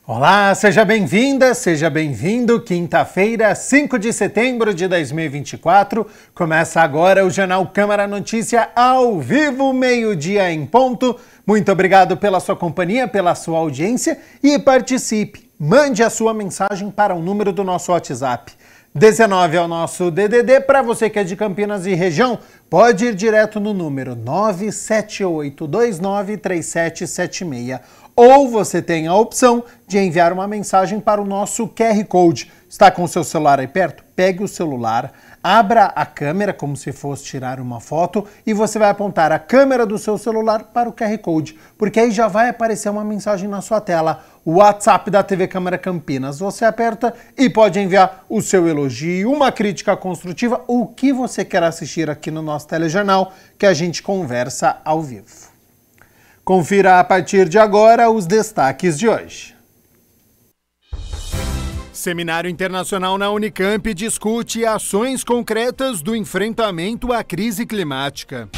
Olá, seja bem-vinda, seja bem-vindo. Quinta-feira, 5 de setembro de 2024. Começa agora o Jornal Câmara Notícia ao vivo, meio-dia em ponto. Muito obrigado pela sua companhia, pela sua audiência e participe. Mande a sua mensagem para o número do nosso WhatsApp. 19 é o nosso DDD. Para você que é de Campinas e região, pode ir direto no número 978293776. Ou você tem a opção de enviar uma mensagem para o nosso QR Code. Está com o seu celular aí perto? Pegue o celular, abra a câmera como se fosse tirar uma foto e você vai apontar a câmera do seu celular para o QR Code, porque aí já vai aparecer uma mensagem na sua tela, o WhatsApp da TV Câmara Campinas. Você aperta e pode enviar o seu elogio, uma crítica construtiva, o que você quer assistir aqui no nosso telejornal, que a gente conversa ao vivo. Confira a partir de agora os destaques de hoje. Seminário Internacional na Unicamp discute ações concretas do enfrentamento à crise climática.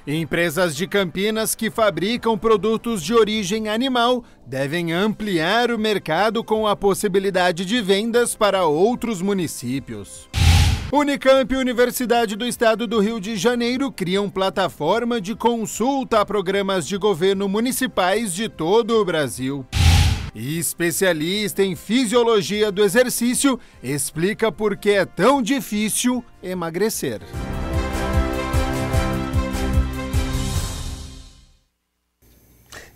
Empresas de Campinas que fabricam produtos de origem animal devem ampliar o mercado com a possibilidade de vendas para outros municípios. Unicamp e Universidade do Estado do Rio de Janeiro criam plataforma de consulta a programas de governo municipais de todo o Brasil. E especialista em fisiologia do exercício explica por que é tão difícil emagrecer.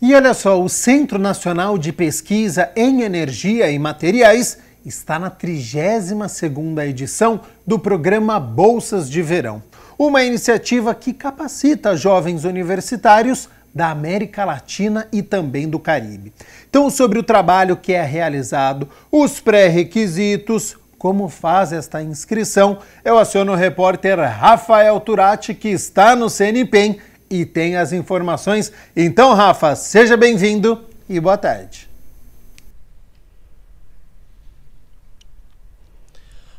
E olha só, o Centro Nacional de Pesquisa em Energia e Materiais está na 32ª edição do programa Bolsas de Verão, uma iniciativa que capacita jovens universitários da América Latina e também do Caribe. Então, sobre o trabalho que é realizado, os pré-requisitos, como faz esta inscrição, eu aciono o repórter Rafael Turati, que está no CNPEM e tem as informações. Então, Rafa, seja bem-vindo e boa tarde.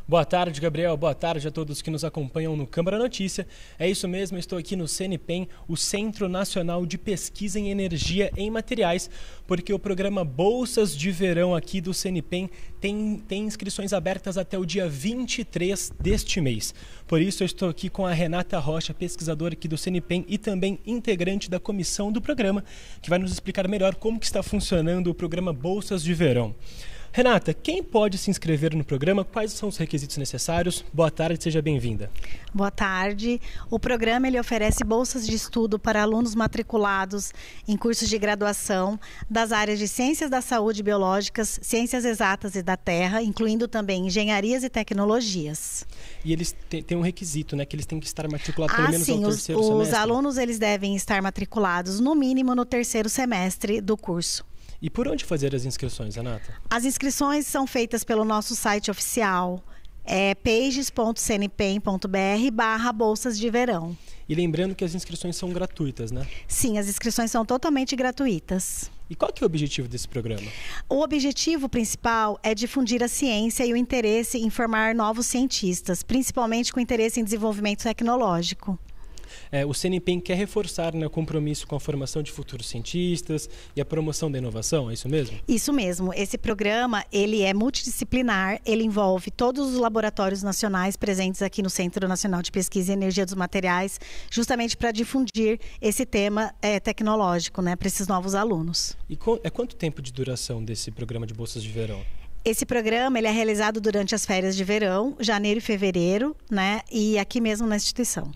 Boa tarde, Gabriel. Boa tarde a todos que nos acompanham no Câmara Notícia. É isso mesmo, eu estou aqui no CNPEM, o Centro Nacional de Pesquisa em Energia em Materiais, porque o programa Bolsas de Verão aqui do CNPEM tem inscrições abertas até o dia 23 deste mês. Por isso eu estou aqui com a Renata Rocha, pesquisadora aqui do CNPEM e também integrante da comissão do programa, que vai nos explicar melhor como que está funcionando o programa Bolsas de Verão. Renata, quem pode se inscrever no programa? Quais são os requisitos necessários? Boa tarde, seja bem-vinda. Boa tarde. O programa ele oferece bolsas de estudo para alunos matriculados em cursos de graduação das áreas de Ciências da Saúde e Biológicas, Ciências Exatas e da Terra, incluindo também Engenharias e Tecnologias. E eles têm um requisito, né? Que eles têm que estar matriculados pelo menos no terceiro semestre? Os alunos eles devem estar matriculados no mínimo no terceiro semestre do curso. E por onde fazer as inscrições, Renata? As inscrições são feitas pelo nosso site oficial, pages.cnpem.br/bolsas de verão. E lembrando que as inscrições são gratuitas, né? Sim, as inscrições são totalmente gratuitas. E qual que é o objetivo desse programa? O objetivo principal é difundir a ciência e o interesse em formar novos cientistas, principalmente com interesse em desenvolvimento tecnológico. O CNPEM quer reforçar, né, o compromisso com a formação de futuros cientistas e a promoção da inovação, é isso mesmo? Isso mesmo. Esse programa ele é multidisciplinar, ele envolve todos os laboratórios nacionais presentes aqui no Centro Nacional de Pesquisa e Energia dos Materiais, justamente para difundir esse tema tecnológico, né, para esses novos alunos. E quanto tempo de duração desse programa de Bolsas de Verão? Esse programa ele é realizado durante as férias de verão, janeiro e fevereiro, né, e aqui mesmo na instituição.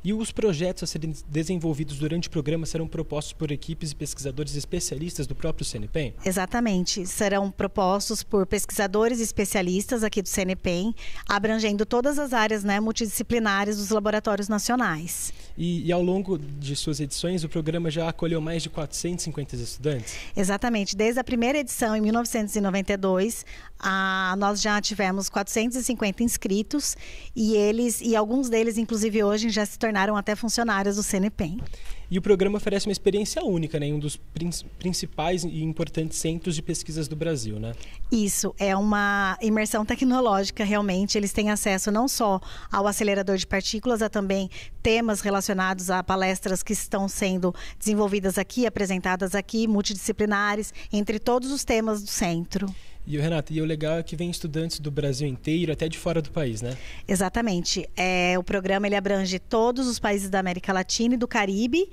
E os projetos a serem desenvolvidos durante o programa serão propostos por equipes e pesquisadores especialistas do próprio CNPEM? Exatamente. Serão propostos por pesquisadores e especialistas aqui do CNPEM, abrangendo todas as áreas, né, multidisciplinares dos laboratórios nacionais. E ao longo de suas edições, o programa já acolheu mais de 450 estudantes? Exatamente. Desde a primeira edição, em 1992, nós já tivemos 450 inscritos e alguns deles, inclusive hoje, já se tornaram tornaram até funcionários do CNPEM. E o programa oferece uma experiência única, né, em um dos principais e importantes centros de pesquisas do Brasil, né? Isso, é uma imersão tecnológica, realmente. Eles têm acesso não só ao acelerador de partículas, a também temas relacionados a palestras que estão sendo desenvolvidas aqui, apresentadas aqui, multidisciplinares, entre todos os temas do centro. E, Renata, o legal é que vem estudantes do Brasil inteiro, até de fora do país, né? Exatamente. O programa ele abrange todos os países da América Latina e do Caribe,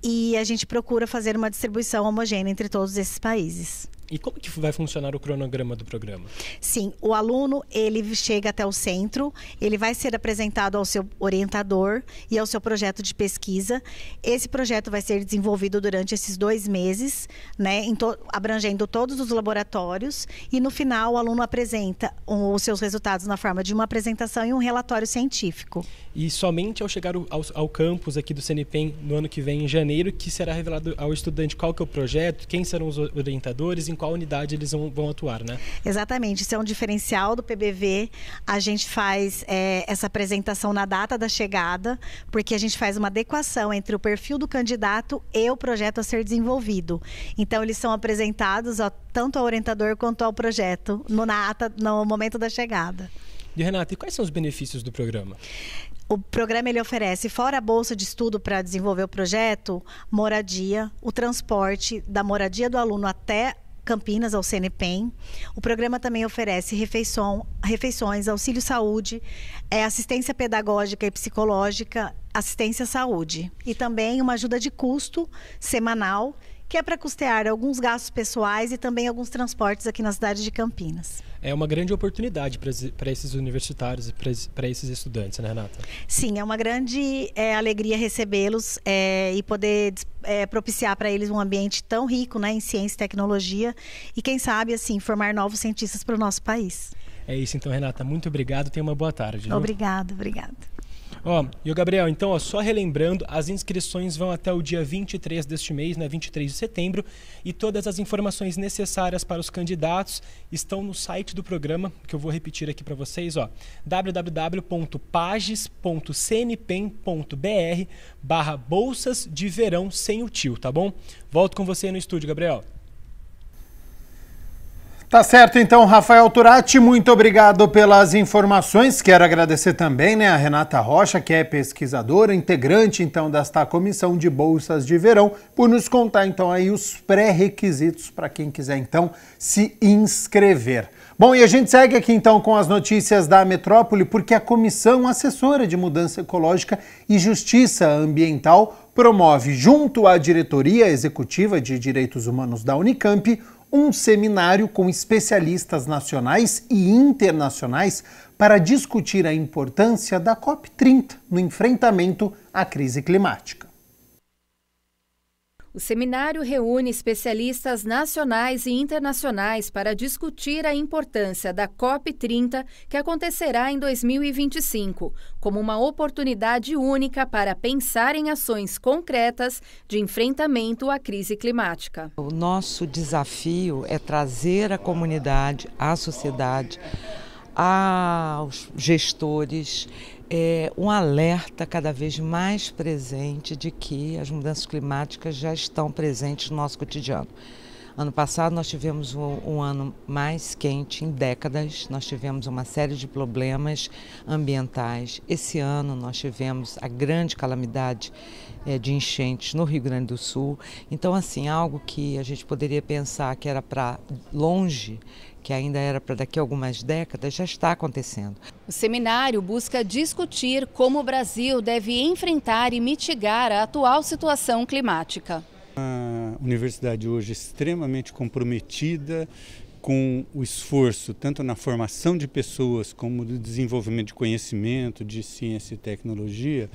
e a gente procura fazer uma distribuição homogênea entre todos esses países. E como que vai funcionar o cronograma do programa? Sim, o aluno ele chega até o centro, ele vai ser apresentado ao seu orientador e ao seu projeto de pesquisa. Esse projeto vai ser desenvolvido durante esses 2 meses, né, abrangendo todos os laboratórios, e no final o aluno apresenta os seus resultados na forma de uma apresentação e um relatório científico. E somente ao chegar ao campus aqui do CNPEM no ano que vem, em janeiro, que será revelado ao estudante qual que é o projeto, quem serão os orientadores, em qual unidade eles vão atuar, né? Exatamente, isso é um diferencial do PBV. A gente faz essa apresentação na data da chegada, porque a gente faz uma adequação entre o perfil do candidato e o projeto a ser desenvolvido. Então, eles são apresentados tanto ao orientador quanto ao projeto no momento da chegada. E, Renata, e quais são os benefícios do programa? O programa ele oferece, fora a bolsa de estudo para desenvolver o projeto, moradia, o transporte da moradia do aluno até Campinas, ao CNPEM. O programa também oferece refeições, auxílio saúde, assistência pedagógica e psicológica, assistência à saúde. E também uma ajuda de custo semanal, que é para custear alguns gastos pessoais e também alguns transportes aqui na cidade de Campinas. É uma grande oportunidade para esses universitários e para esses estudantes, né, Renata? Sim, é uma grande alegria recebê-los e poder propiciar para eles um ambiente tão rico, né, em ciência e tecnologia, e quem sabe, assim, formar novos cientistas para o nosso país. É isso então, Renata. Muito obrigado. Tenha uma boa tarde. Obrigada. E o Gabriel, então, só relembrando, as inscrições vão até o dia 23 deste mês, né, 23 de setembro, e todas as informações necessárias para os candidatos estão no site do programa, que eu vou repetir aqui para vocês, www.pages.cnpem.br/bolsas de verão sem o tio, tá bom? Volto com você no estúdio, Gabriel. Tá certo, então, Rafael Turati, muito obrigado pelas informações. Quero agradecer também, né, a Renata Rocha, que é pesquisadora, integrante, então, desta comissão de bolsas de verão, por nos contar, então, aí os pré-requisitos para quem quiser, então, se inscrever. Bom, e a gente segue aqui, então, com as notícias da metrópole, porque a Comissão Assessora de Mudança Ecológica e Justiça Ambiental promove, junto à Diretoria Executiva de Direitos Humanos da Unicamp, um seminário com especialistas nacionais e internacionais para discutir a importância da COP30 no enfrentamento à crise climática. O seminário reúne especialistas nacionais e internacionais para discutir a importância da COP30, que acontecerá em 2025, como uma oportunidade única para pensar em ações concretas de enfrentamento à crise climática. O nosso desafio é trazer a comunidade, a sociedade, aos gestores, um alerta cada vez mais presente de que as mudanças climáticas já estão presentes no nosso cotidiano. Ano passado nós tivemos um ano mais quente em décadas, nós tivemos uma série de problemas ambientais. Esse ano nós tivemos a grande calamidade de enchentes no Rio Grande do Sul. Então, assim, algo que a gente poderia pensar que era para longe, que ainda era para daqui a algumas décadas, já está acontecendo. O seminário busca discutir como o Brasil deve enfrentar e mitigar a atual situação climática. A universidade hoje é extremamente comprometida com o esforço, tanto na formação de pessoas como no desenvolvimento de conhecimento, de ciência e tecnologia,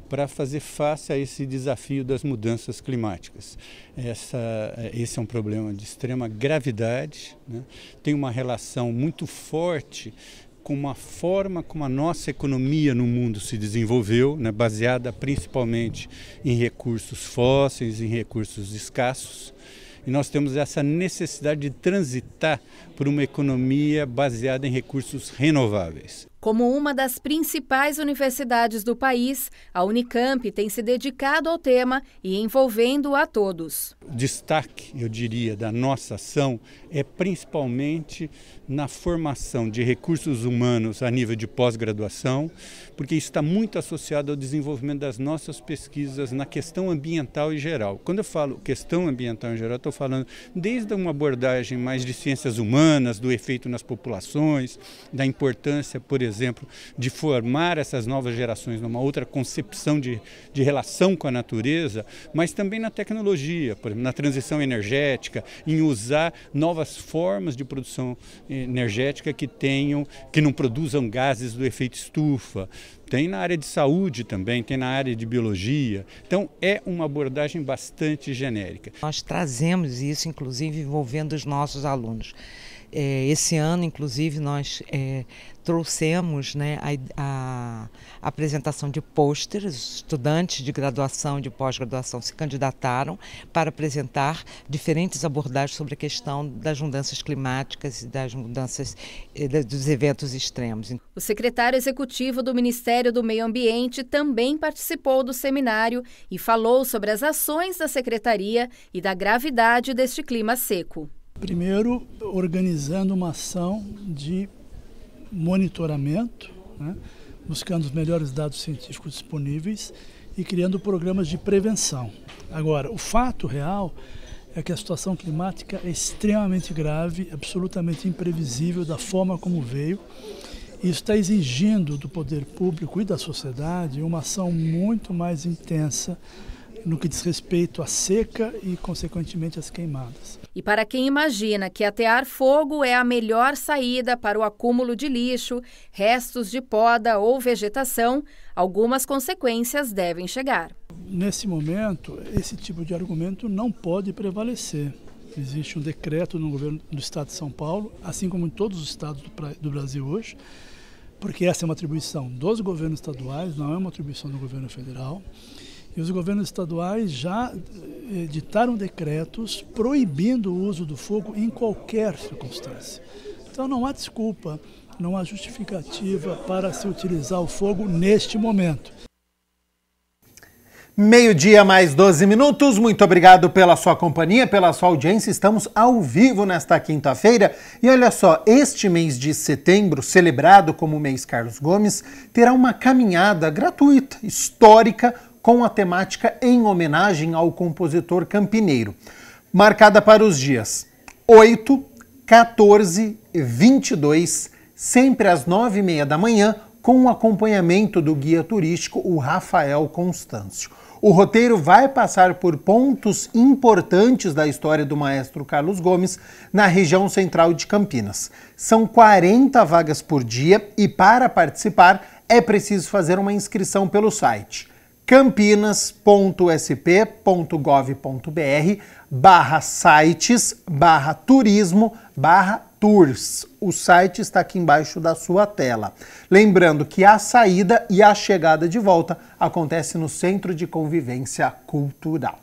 para fazer face a esse desafio das mudanças climáticas. Esse é um problema de extrema gravidade, né? Tem uma relação muito forte com a forma como a nossa economia no mundo se desenvolveu, né, baseada principalmente em recursos fósseis, em recursos escassos. E nós temos essa necessidade de transitar por uma economia baseada em recursos renováveis. Como uma das principais universidades do país, a Unicamp tem se dedicado ao tema e envolvendo a todos. O destaque, eu diria, da nossa ação é principalmente na formação de recursos humanos a nível de pós-graduação, porque isso está muito associado ao desenvolvimento das nossas pesquisas na questão ambiental em geral. Quando eu falo questão ambiental em geral, estou falando desde uma abordagem mais de ciências humanas, do efeito nas populações, da importância, por exemplo, de formar essas novas gerações numa outra concepção de relação com a natureza, mas também na tecnologia, por exemplo, na transição energética, em usar novas formas de produção energética que não produzam gases do efeito estufa. Tem na área de saúde também, tem na área de biologia. Então, é uma abordagem bastante genérica. Nós trazemos isso, inclusive, envolvendo os nossos alunos. Esse ano, inclusive, nós trouxemos, né, a apresentação de pôsteres. Os estudantes de graduação e de pós-graduação se candidataram para apresentar diferentes abordagens sobre a questão das mudanças climáticas e das mudanças dos eventos extremos. O secretário executivo do Ministério do Meio Ambiente também participou do seminário e falou sobre as ações da secretaria e da gravidade deste clima seco. Primeiro, organizando uma ação de monitoramento, né, buscando os melhores dados científicos disponíveis e criando programas de prevenção. Agora, o fato real é que a situação climática é extremamente grave, absolutamente imprevisível da forma como veio. Isso está exigindo do poder público e da sociedade uma ação muito mais intensa no que diz respeito à seca e, consequentemente, às queimadas. E para quem imagina que atear fogo é a melhor saída para o acúmulo de lixo, restos de poda ou vegetação, algumas consequências devem chegar. Nesse momento, esse tipo de argumento não pode prevalecer. Existe um decreto no governo do Estado de São Paulo, assim como em todos os estados do Brasil hoje, porque essa é uma atribuição dos governos estaduais, não é uma atribuição do governo federal. E os governos estaduais já editaram decretos proibindo o uso do fogo em qualquer circunstância. Então não há desculpa, não há justificativa para se utilizar o fogo neste momento. 12:00 mais 12 minutos. Muito obrigado pela sua companhia, pela sua audiência. Estamos ao vivo nesta quinta-feira. E olha só, este mês de setembro, celebrado como o mês Carlos Gomes, terá uma caminhada gratuita, histórica, com a temática em homenagem ao compositor campineiro, marcada para os dias 8, 14 e 22, sempre às 9:30 da manhã, com o acompanhamento do guia turístico, o Rafael Constâncio. O roteiro vai passar por pontos importantes da história do maestro Carlos Gomes na região central de Campinas. São 40 vagas por dia e, para participar, é preciso fazer uma inscrição pelo site campinas.sp.gov.br/sites/turismo/tours. O site está aqui embaixo da sua tela. Lembrando que a saída e a chegada de volta acontece no Centro de Convivência Cultural.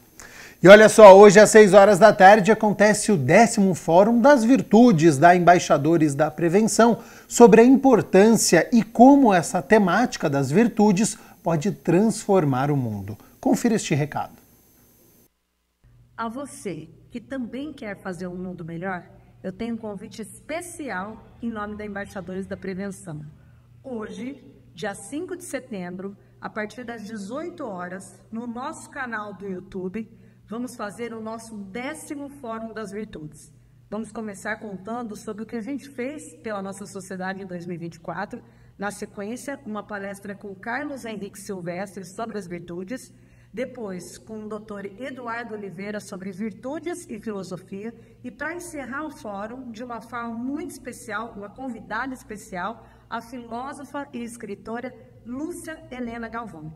E olha só, hoje às 6 horas da tarde acontece o 10º Fórum das Virtudes da Embaixadores da Prevenção, sobre a importância e como essa temática das virtudes pode transformar o mundo. Confira este recado. A você que também quer fazer um mundo melhor, eu tenho um convite especial em nome da Embaixadores da Prevenção. Hoje, dia 5 de setembro, a partir das 18 horas, no nosso canal do YouTube, vamos fazer o nosso 10º Fórum das Virtudes. Vamos começar contando sobre o que a gente fez pela nossa sociedade em 2024, na sequência, uma palestra com Carlos Henrique Silvestre sobre as virtudes, depois com o Dr. Eduardo Oliveira sobre virtudes e filosofia, e para encerrar o fórum, de uma forma muito especial, uma convidada especial, a filósofa e escritora Lúcia Helena Galvão.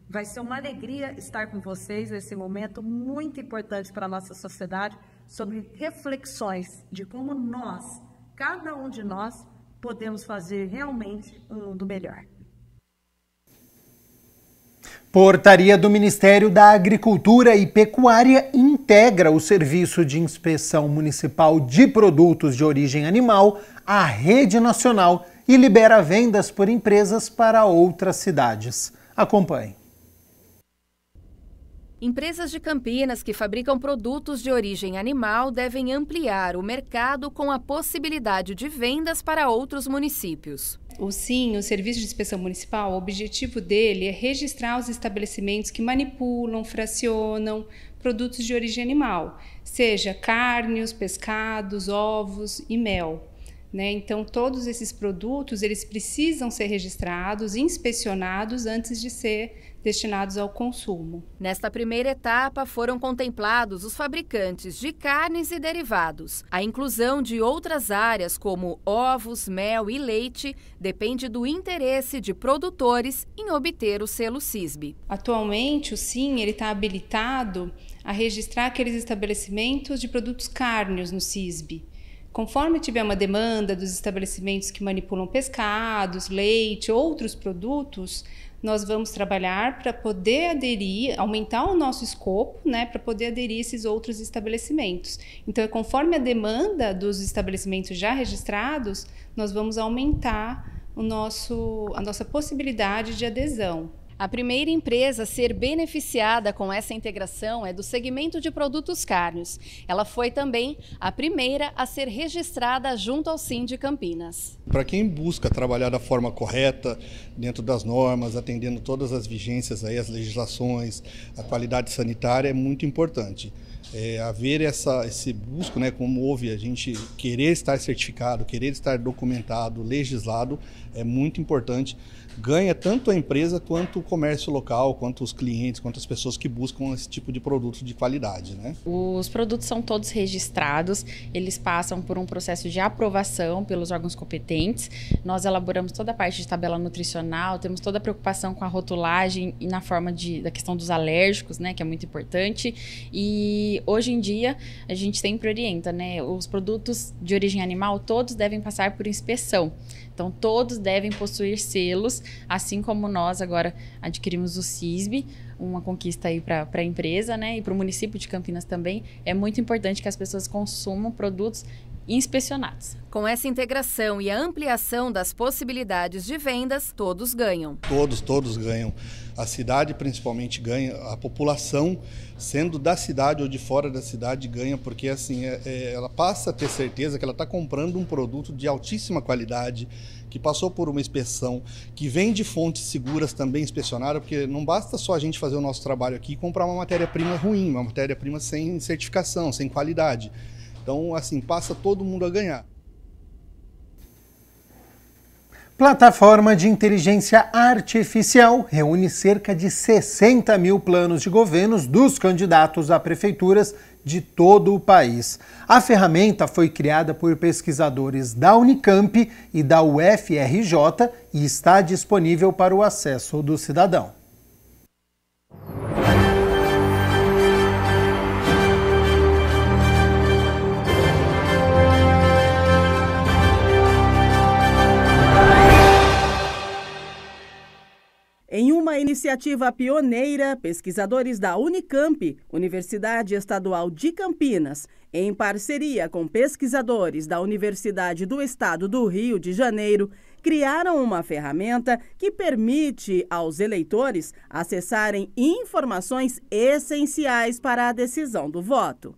Vai ser uma alegria estar com vocês nesse momento muito importante para a nossa sociedade, sobre reflexões de como nós, cada um de nós, podemos fazer realmente um mundo melhor. Portaria do Ministério da Agricultura e Pecuária integra o Serviço de Inspeção Municipal de Produtos de Origem Animal à Rede Nacional e libera vendas por empresas para outras cidades. Acompanhe. Empresas de Campinas que fabricam produtos de origem animal devem ampliar o mercado com a possibilidade de vendas para outros municípios. O SIM, o Serviço de Inspeção Municipal, o objetivo dele é registrar os estabelecimentos que manipulam, fracionam produtos de origem animal, seja carnes, pescados, ovos e mel. Então, todos esses produtos eles precisam ser registrados e inspecionados antes de ser destinados ao consumo. Nesta primeira etapa, foram contemplados os fabricantes de carnes e derivados. A inclusão de outras áreas, como ovos, mel e leite, depende do interesse de produtores em obter o selo CISB. Atualmente, o SIM está habilitado a registrar aqueles estabelecimentos de produtos cárneos no CISB. Conforme tiver uma demanda dos estabelecimentos que manipulam pescados, leite, outros produtos, nós vamos trabalhar para poder aderir, aumentar o nosso escopo, para poder aderir a esses outros estabelecimentos. Então, conforme a demanda dos estabelecimentos já registrados, nós vamos aumentar a nossa possibilidade de adesão. A primeira empresa a ser beneficiada com essa integração é do segmento de produtos cárneos. Ela foi também a primeira a ser registrada junto ao SIM de Campinas. Para quem busca trabalhar da forma correta, dentro das normas, atendendo todas as vigências, as legislações, a qualidade sanitária é muito importante. Haver esse busco, como houve a gente querer estar certificado, querer estar documentado, legislado, é muito importante. Ganha tanto a empresa quanto o comércio local, quanto os clientes, quanto as pessoas que buscam esse tipo de produto de qualidade, Os produtos são todos registrados, eles passam por um processo de aprovação pelos órgãos competentes. Nós elaboramos toda a parte de tabela nutricional, temos toda a preocupação com a rotulagem e na forma da questão dos alérgicos, que é muito importante. E hoje em dia a gente sempre orienta, os produtos de origem animal todos devem passar por inspeção. Então, todos devem possuir selos, assim como nós agora adquirimos o CISB, uma conquista aí para a empresa, e para o município de Campinas também. É muito importante que as pessoas consumam produtos inspecionados. Com essa integração e a ampliação das possibilidades de vendas, todos ganham. Todos ganham. A cidade principalmente ganha, a população, sendo da cidade ou de fora da cidade, ganha, porque assim, ela passa a ter certeza que ela está comprando um produto de altíssima qualidade, que passou por uma inspeção, que vem de fontes seguras também inspecionadas, porque não basta só a gente fazer o nosso trabalho aqui e comprar uma matéria-prima ruim, uma matéria-prima sem certificação, sem qualidade. Então, assim, passa todo mundo a ganhar. Plataforma de inteligência artificial reúne cerca de 60 mil planos de governos dos candidatos a prefeituras de todo o país. A ferramenta foi criada por pesquisadores da Unicamp e da UFRJ e está disponível para o acesso do cidadão. Em uma iniciativa pioneira, pesquisadores da Unicamp, Universidade Estadual de Campinas, em parceria com pesquisadores da Universidade do Estado do Rio de Janeiro, criaram uma ferramenta que permite aos eleitores acessarem informações essenciais para a decisão do voto.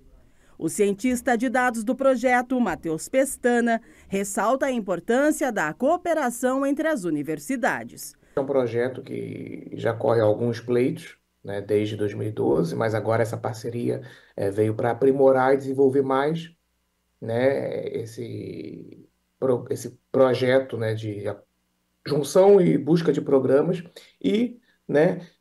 O cientista de dados do projeto, Matheus Pestana, ressalta a importância da cooperação entre as universidades. É um projeto que já corre alguns pleitos, desde 2012, mas agora essa parceria veio para aprimorar e desenvolver mais esse projeto de junção e busca de programas e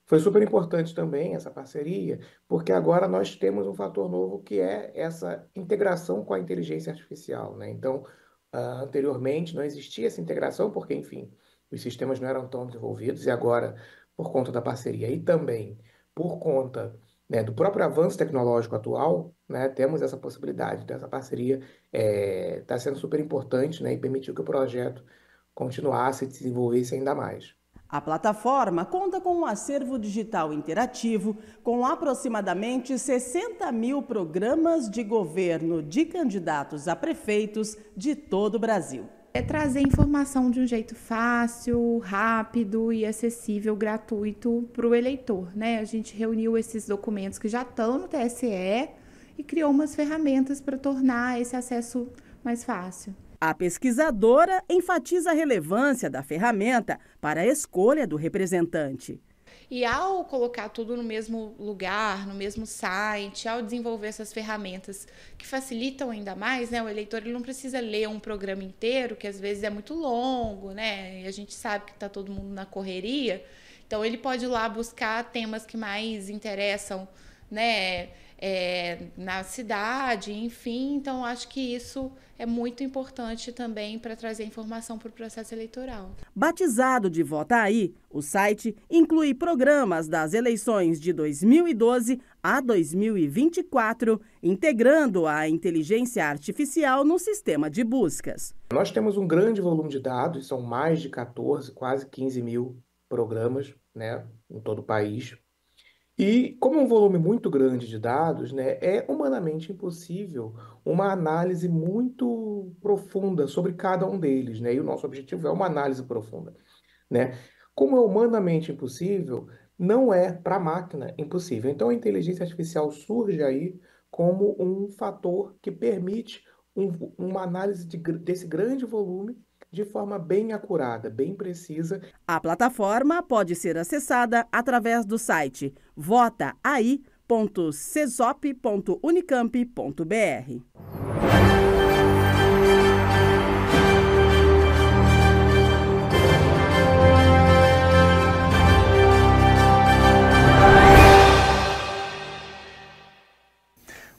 foi super importante também essa parceria, porque agora nós temos um fator novo que é essa integração com a inteligência artificial. Então, anteriormente não existia essa integração porque, enfim, os sistemas não eram tão desenvolvidos e agora, por conta da parceria e também por conta do próprio avanço tecnológico atual, temos essa possibilidade. Então, essa parceria está sendo super importante e permitiu que o projeto continuasse e desenvolvesse ainda mais. A plataforma conta com um acervo digital interativo com aproximadamente 60 mil programas de governo de candidatos a prefeitos de todo o Brasil. É trazer informação de um jeito fácil, rápido e acessível, gratuito para o eleitor, né? A gente reuniu esses documentos que já estão no TSE e criou umas ferramentas para tornar esse acesso mais fácil. A pesquisadora enfatiza a relevância da ferramenta para a escolha do representante. E ao colocar tudo no mesmo lugar, no mesmo site, ao desenvolver essas ferramentas que facilitam ainda mais, né? O eleitor ele não precisa ler um programa inteiro, que às vezes é muito longo, né? E a gente sabe que está todo mundo na correria. Então, ele pode ir lá buscar temas que mais interessam, né? Na cidade, enfim. Então, acho que isso é muito importante também para trazer informação para o processo eleitoral. Batizado de Vota Aí, o site inclui programas das eleições de 2012 a 2024, integrando a inteligência artificial no sistema de buscas. Nós temos um grande volume de dados, são mais de 14, quase 15 mil programas, né, em todo o país. E como é um volume muito grande de dados, né, é humanamente impossível uma análise muito profunda sobre cada um deles, né? E o nosso objetivo é uma análise profunda, né? Como é humanamente impossível, não é para a máquina impossível. Então a inteligência artificial surge aí como um fator que permite uma análise desse grande volume de forma bem acurada, bem precisa. A plataforma pode ser acessada através do site votai.cesop.unicamp.br.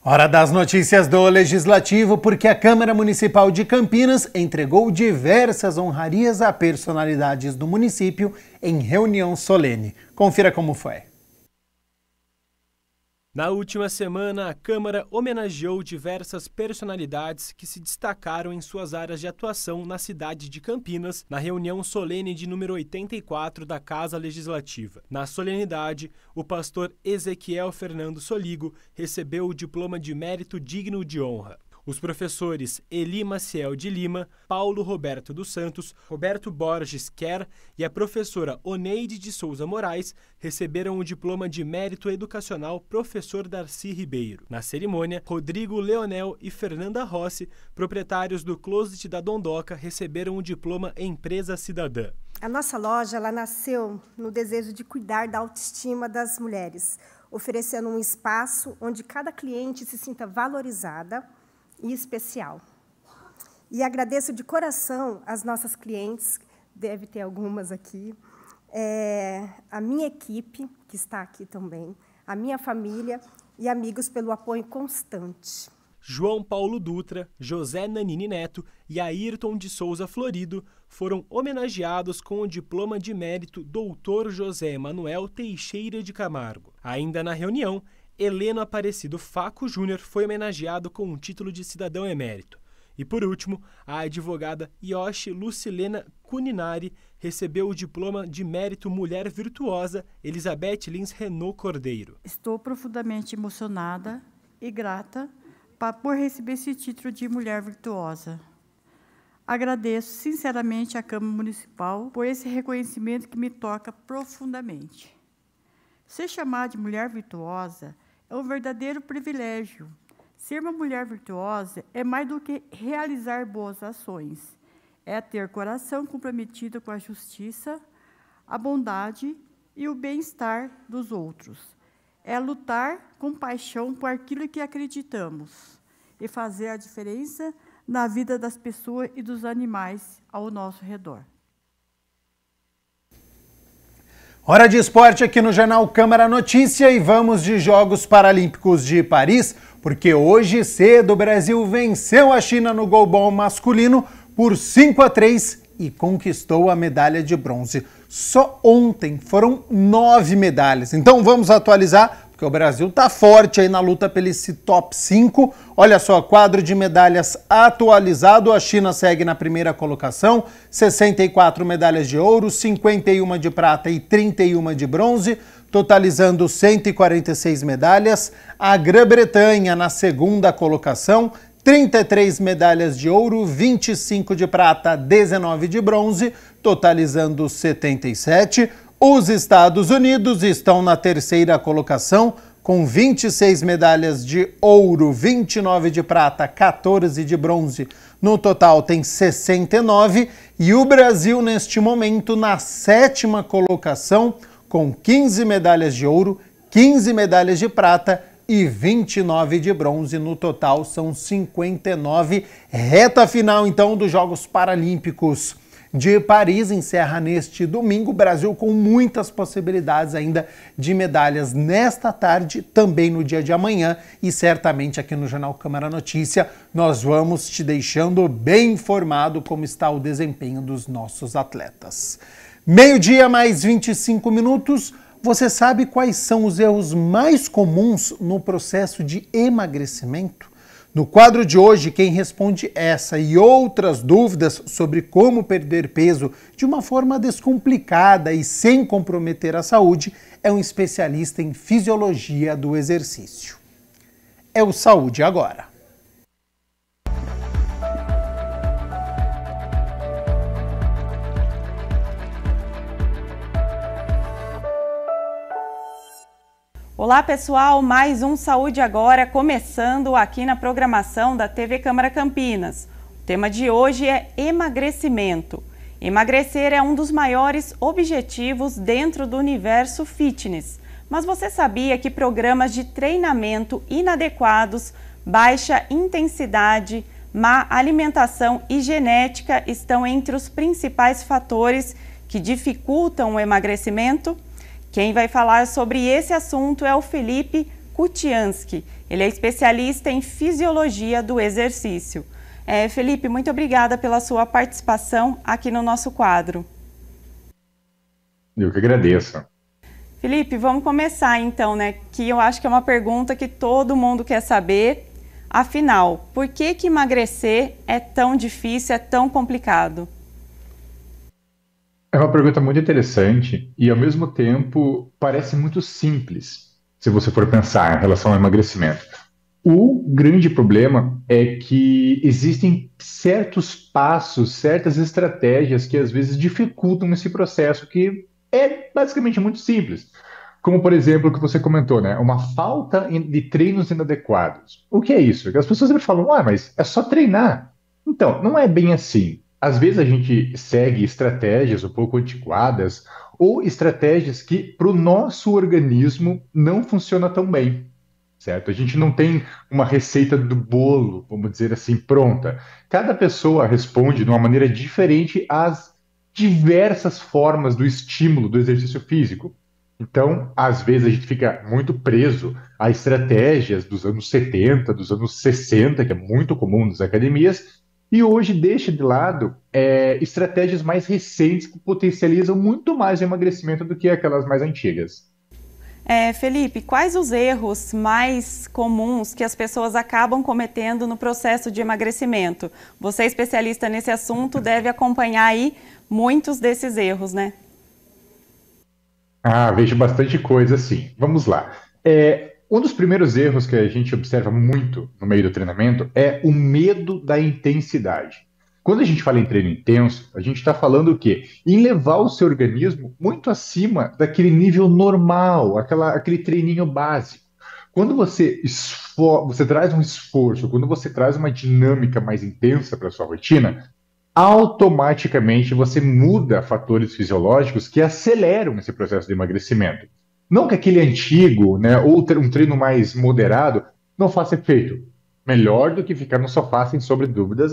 Hora das notícias do Legislativo, porque a Câmara Municipal de Campinas entregou diversas honrarias a personalidades do município em reunião solene. Confira como foi. Na última semana, a Câmara homenageou diversas personalidades que se destacaram em suas áreas de atuação na cidade de Campinas, na reunião solene de número 84 da Casa Legislativa. Na solenidade, o pastor Ezequiel Fernando Soligo recebeu o diploma de mérito digno de honra. Os professores Eli Maciel de Lima, Paulo Roberto dos Santos, Roberto Borges Quer e a professora Oneide de Souza Moraes receberam o diploma de mérito educacional Professor Darcy Ribeiro. Na cerimônia, Rodrigo Leonel e Fernanda Rossi, proprietários do Closet da Dondoca, receberam o diploma Empresa Cidadã. A nossa loja ela nasceu no desejo de cuidar da autoestima das mulheres, oferecendo um espaço onde cada cliente se sinta valorizada e especial. E agradeço de coração as nossas clientes, deve ter algumas aqui, a minha equipe, que está aqui também, a minha família e amigos pelo apoio constante. João Paulo Dutra, José Nanini Neto e Ayrton de Souza Florido foram homenageados com o diploma de mérito Dr. José Emanuel Teixeira de Camargo. Ainda na reunião, Heleno Aparecido Faco Júnior foi homenageado com um título de cidadão emérito. E, por último, a advogada Yoshi Lucilena Cuninari recebeu o diploma de mérito Mulher Virtuosa Elizabeth Lins Renault Cordeiro. Estou profundamente emocionada e grata por receber esse título de Mulher Virtuosa. Agradeço sinceramente à Câmara Municipal por esse reconhecimento que me toca profundamente. Ser chamada de Mulher Virtuosa é um verdadeiro privilégio. Ser uma mulher virtuosa é mais do que realizar boas ações. É ter coração comprometido com a justiça, a bondade e o bem-estar dos outros. É lutar com paixão por aquilo que acreditamos e fazer a diferença na vida das pessoas e dos animais ao nosso redor. Hora de esporte aqui no Jornal Câmara Notícia e vamos de Jogos Paralímpicos de Paris, porque hoje cedo o Brasil venceu a China no goalball masculino por 5-3 e conquistou a medalha de bronze. Só ontem foram 9 medalhas, então vamos atualizar, porque o Brasil está forte aí na luta pelo esse top 5. Olha só, quadro de medalhas atualizado, a China segue na primeira colocação, 64 medalhas de ouro, 51 de prata e 31 de bronze, totalizando 146 medalhas. A Grã-Bretanha na segunda colocação, 33 medalhas de ouro, 25 de prata, 19 de bronze, totalizando 77. Os Estados Unidos estão na terceira colocação, com 26 medalhas de ouro, 29 de prata, 14 de bronze. No total tem 69. E o Brasil, neste momento, na sétima colocação, com 15 medalhas de ouro, 15 medalhas de prata e 29 de bronze. No total são 59. Reta final, então, dos Jogos Paralímpicos de Paris encerra neste domingo. O Brasil com muitas possibilidades ainda de medalhas nesta tarde, também no dia de amanhã, e certamente aqui no Jornal Câmara Notícia nós vamos te deixando bem informado como está o desempenho dos nossos atletas. Meio-dia mais 25 minutos. Você sabe quais são os erros mais comuns no processo de emagrecimento? No quadro de hoje, quem responde essa e outras dúvidas sobre como perder peso de uma forma descomplicada e sem comprometer a saúde é um especialista em fisiologia do exercício. É o Saúde Agora. Olá pessoal, mais um Saúde Agora começando aqui na programação da TV Câmara Campinas. O tema de hoje é emagrecimento. Emagrecer é um dos maiores objetivos dentro do universo fitness. Mas você sabia que programas de treinamento inadequados, baixa intensidade, má alimentação e genética estão entre os principais fatores que dificultam o emagrecimento? Quem vai falar sobre esse assunto é o Felipe Kutiansky. Ele é especialista em fisiologia do exercício. Felipe, muito obrigada pela sua participação aqui no nosso quadro. Eu que agradeço. Felipe, vamos começar então, né? Que eu acho que é uma pergunta que todo mundo quer saber. Afinal, por que emagrecer é tão difícil, é tão complicado? É uma pergunta muito interessante e, ao mesmo tempo, parece muito simples, se você for pensar em relação ao emagrecimento. O grande problema é que existem certos passos, certas estratégias que, às vezes, dificultam esse processo, que é basicamente muito simples. Como, por exemplo, o que você comentou, né? Uma falta de treinos inadequados. O que é isso? Porque as pessoas sempre falam, mas é só treinar. Então, não é bem assim. Às vezes a gente segue estratégias um pouco antiquadas ou estratégias que para o nosso organismo não funcionam tão bem, certo? A gente não tem uma receita do bolo, vamos dizer assim, pronta. Cada pessoa responde de uma maneira diferente às diversas formas do estímulo do exercício físico. Então, às vezes a gente fica muito preso a estratégias dos anos 70, dos anos 60, que é muito comum nas academias, e hoje deixa de lado estratégias mais recentes que potencializam muito mais o emagrecimento do que aquelas mais antigas. Felipe, quais os erros mais comuns que as pessoas acabam cometendo no processo de emagrecimento? Você é especialista nesse assunto, deve acompanhar aí muitos desses erros, né? Vejo bastante coisa, sim. Vamos lá. Um dos primeiros erros que a gente observa muito no meio do treinamento é o medo da intensidade. Quando a gente fala em treino intenso, a gente está falando o quê? Em levar o seu organismo muito acima daquele nível normal, aquele treininho básico. Quando você traz um esforço, quando você traz uma dinâmica mais intensa para a sua rotina, automaticamente você muda fatores fisiológicos que aceleram esse processo de emagrecimento. Não que aquele antigo, né, ou um treino mais moderado não faça efeito. Melhor do que ficar no sofá sem sombra de dúvidas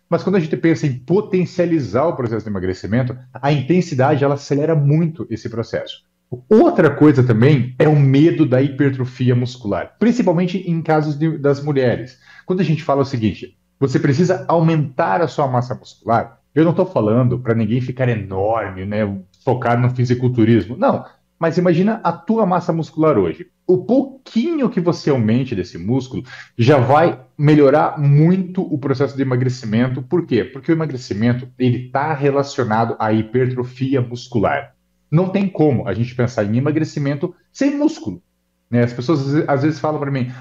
mas quando a gente pensa em potencializar o processo de emagrecimento, a intensidade ela acelera muito esse processo. Outra coisa também é o medo da hipertrofia muscular, principalmente em casos das mulheres. Quando a gente fala o seguinte, você precisa aumentar a sua massa muscular, eu não estou falando para ninguém ficar enorme, né, focar no fisiculturismo, não. Mas imagina a tua massa muscular hoje. O pouquinho que você aumente desse músculo já vai melhorar muito o processo de emagrecimento. Por quê? Porque o emagrecimento ele está relacionado à hipertrofia muscular. Não tem como a gente pensar em emagrecimento sem músculo, né? As pessoas às vezes falam para mim,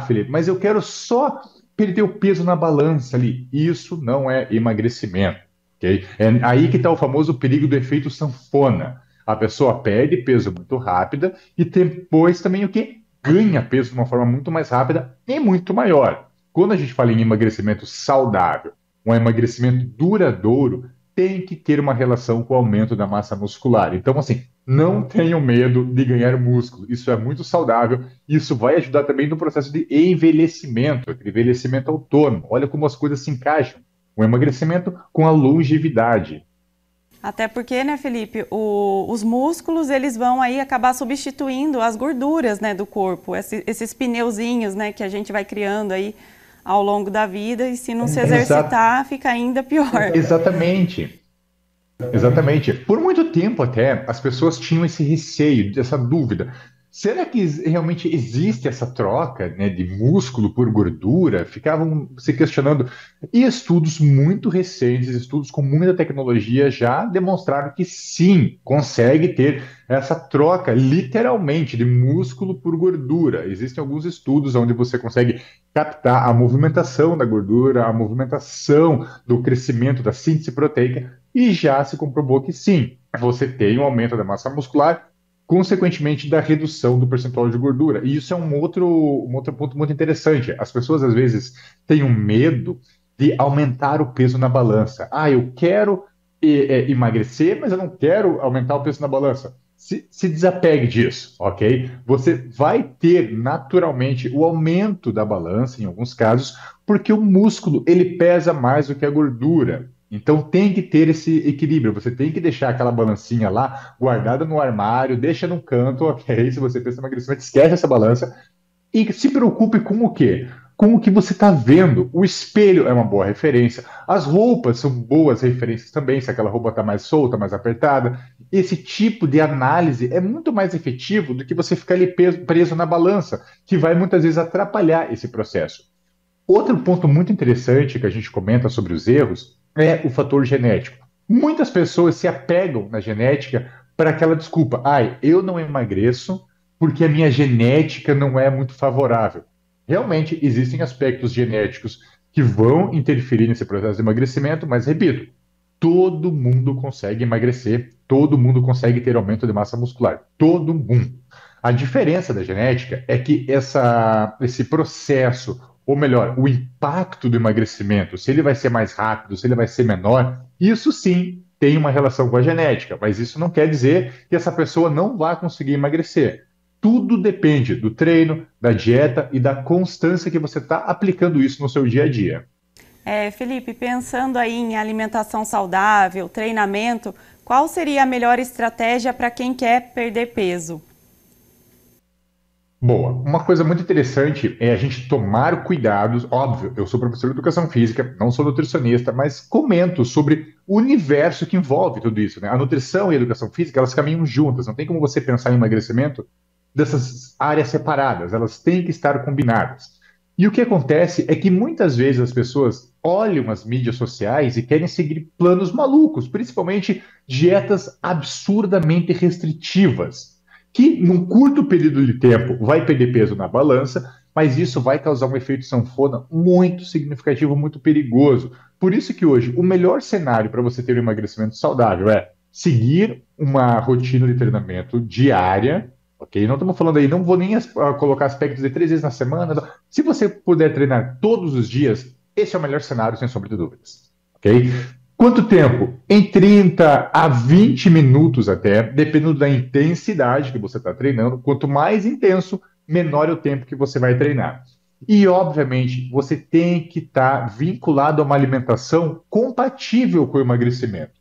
Felipe, mas eu quero só perdeu peso na balança ali. Isso não é emagrecimento, ok? É aí que está o famoso perigo do efeito sanfona. A pessoa perde peso muito rápida e depois também o quê? Ganha peso de uma forma muito mais rápida e muito maior. Quando a gente fala em emagrecimento saudável, um emagrecimento duradouro, tem que ter uma relação com o aumento da massa muscular. Então, assim, não tenham medo de ganhar músculo. Isso é muito saudável. Isso vai ajudar também no processo de envelhecimento, aquele envelhecimento autônomo. Olha como as coisas se encaixam. O emagrecimento com a longevidade. Até porque, né, Felipe, os músculos, eles vão aí acabar substituindo as gorduras, né, do corpo, esses pneuzinhos, né, que a gente vai criando aí ao longo da vida, e se não se exercitar, fica ainda pior. Exatamente. Exatamente. Por muito tempo até, as pessoas tinham esse receio, essa dúvida. Será que realmente existe essa troca, né, de músculo por gordura? Ficavam se questionando. E estudos muito recentes, estudos com muita tecnologia, já demonstraram que sim, consegue ter essa troca, literalmente, de músculo por gordura. Existem alguns estudos onde você consegue captar a movimentação da gordura, a movimentação do crescimento da síntese proteica, e já se comprovou que sim, você tem um aumento da massa muscular, consequentemente da redução do percentual de gordura. E isso é um outro ponto muito interessante. As pessoas, às vezes, têm um medo de aumentar o peso na balança. Ah, eu quero emagrecer, mas eu não quero aumentar o peso na balança. Se desapegue disso, ok? Você vai ter, naturalmente, o aumento da balança, em alguns casos, porque o músculo, ele pesa mais do que a gordura. Então tem que ter esse equilíbrio, você tem que deixar aquela balancinha lá guardada no armário, deixa num canto, ok? Se você pensa em emagrecimento, esquece essa balança e se preocupe com o quê? Com o que você está vendo. O espelho é uma boa referência, as roupas são boas referências também, se aquela roupa está mais solta, mais apertada. Esse tipo de análise é muito mais efetivo do que você ficar ali preso na balança, que vai muitas vezes atrapalhar esse processo. Outro ponto muito interessante que a gente comenta sobre os erros é o fator genético. Muitas pessoas se apegam na genética para aquela desculpa. Ai, eu não emagreço porque a minha genética não é muito favorável. Realmente existem aspectos genéticos que vão interferir nesse processo de emagrecimento, mas repito, todo mundo consegue emagrecer, todo mundo consegue ter aumento de massa muscular. Todo mundo. A diferença da genética é que esse processo, ou melhor, o impacto do emagrecimento, se ele vai ser mais rápido, se ele vai ser menor, isso sim tem uma relação com a genética, mas isso não quer dizer que essa pessoa não vai conseguir emagrecer. Tudo depende do treino, da dieta e da constância que você está aplicando isso no seu dia a dia. Felipe, pensando aí em alimentação saudável, treinamento, qual seria a melhor estratégia para quem quer perder peso? Boa. Uma coisa muito interessante é a gente tomar cuidados. Óbvio, eu sou professor de educação física, não sou nutricionista, mas comento sobre o universo que envolve tudo isso, né? A nutrição e a educação física, elas caminham juntas. Não tem como você pensar em emagrecimento dessas áreas separadas. Elas têm que estar combinadas. E o que acontece é que muitas vezes as pessoas olham as mídias sociais e querem seguir planos malucos, principalmente dietas absurdamente restritivas, que num curto período de tempo vai perder peso na balança, mas isso vai causar um efeito sanfona muito significativo, muito perigoso. Por isso que hoje o melhor cenário para você ter um emagrecimento saudável é seguir uma rotina de treinamento diária, ok? Não estamos falando aí, não vou nem colocar aspectos de 3 vezes na semana. Não. Se você puder treinar todos os dias, esse é o melhor cenário, sem sombra de dúvidas, ok? Quanto tempo? Em 30 a 20 minutos até, dependendo da intensidade que você está treinando. Quanto mais intenso, menor é o tempo que você vai treinar. E, obviamente, você tem que estar vinculado a uma alimentação compatível com o emagrecimento.